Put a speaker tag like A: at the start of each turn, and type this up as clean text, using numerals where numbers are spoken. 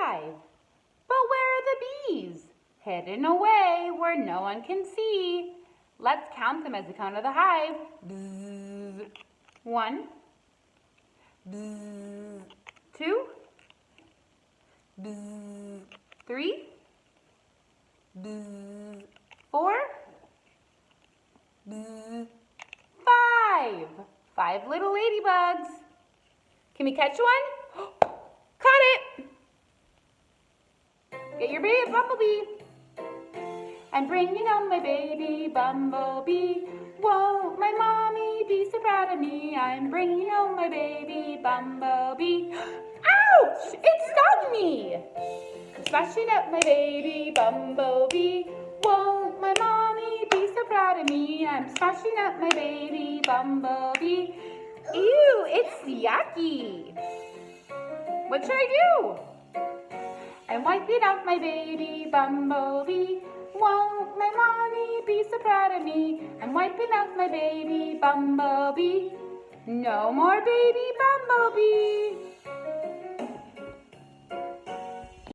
A: hive. But where are the bees? Hidden away where no one can see. Let's count them as we come to the hive. Bzzz. 1, bzzz. 2, bzzz. 3, bzzz. 4, bzzz. 5. 5 little ladybugs. Can we catch one? Caught it! Get your baby Bumblebee. I'm bringing home my baby Bumblebee. Won't my mommy be so proud of me? I'm bringing home my baby Bumblebee. Ouch! It stung me! I'm smashing up my baby Bumblebee. Won't my mommy be so proud of me? I'm smashing up my baby Bumblebee. Ew, it's yucky. What should I do? I'm wiping out my baby Bumblebee. Won't my mommy be so proud of me? I'm wiping out my baby Bumblebee. No more baby Bumblebee.